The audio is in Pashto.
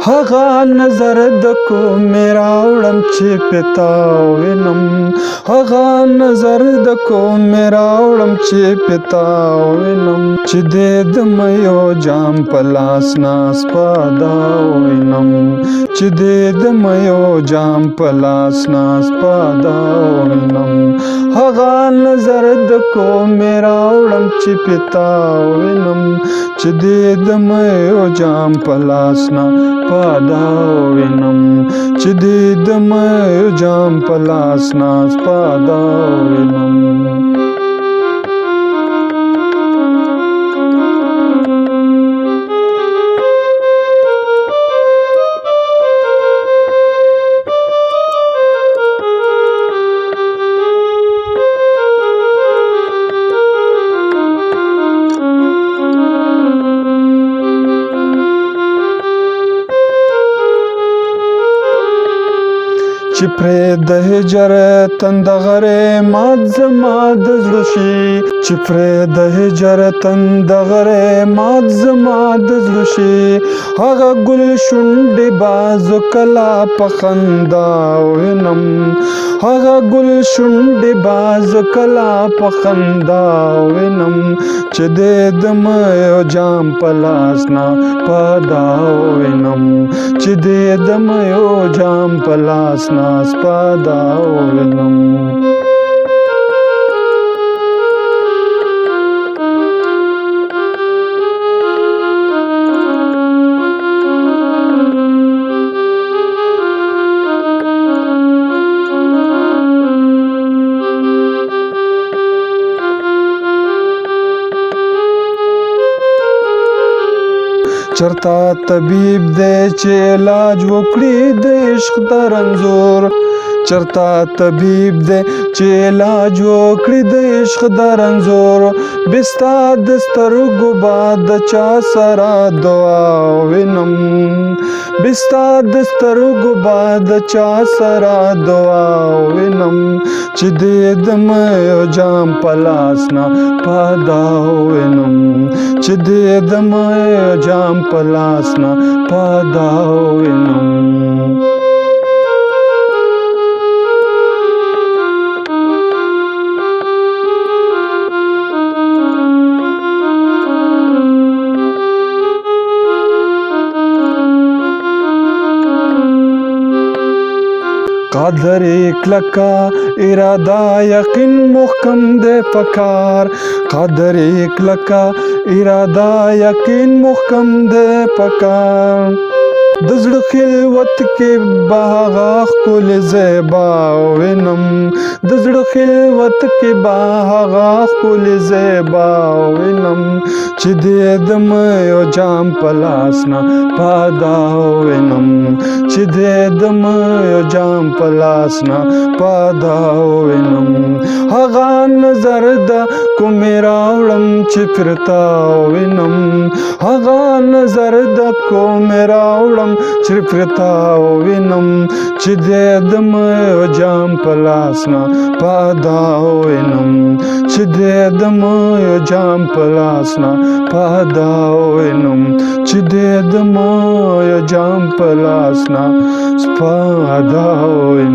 هغه نظر د کومې راوړم چې پتا وینم هغه نظر د کومې راوړم چې پتا وینم چې د مېو جام په لاس ناس پادا وینم چې د مېو جام په لاس ناس پادا وینم هغه نظر د کومې راوړم چې پتا وینم چې د مېو جام په لاس ناس پادا وینم چې د مېو جام په لاس ناس پادا وینم چې پرې د هجر تند غره مات زما د زړه شي چې پرې د هجر تند غره مات زما د زړه شي هغه ګل شونډې بازو کلا په خندا وینم هغه ګل شونډې بازو کلا په خندا وینم چې د مېو جام په لاس نا پادا وینم چې د مېو جام په لاس نا پادا وینم چرتا طبيب دې چې علاج وکړي د عشق د رنځور چرتا طبيب دې چې علاج وکړي د عشق د رنځور بستا د سترګو باد چا سره دعا وینم بستا د سترګو باد چا سره دعا وینم چې د مېو جام په لاس نا پادا وینم چې د مېو جام په لاس نا پادا وینم قادر کلکا اراده یقین محکم دے پکار قادر کلکا اراده یقین محکم دے پکار د زړه خلوت کې باغ کول زیبا وینم د زړه خلوت کې باغ کول زیبا وینم چې د مېو جام په لاس نا پادا وینم چې د مېو جام په لاس نا پادا وینم هغه نظر د کومې راوړم چې پرتا وینم هغه نظر د کومې راوړم چې پرتا وینم چې د مېو جام په لاس نا پادا وینم چې د مېو جام په لاس نا پادا وینم چې د مېو جام په لاس نا پادا وینم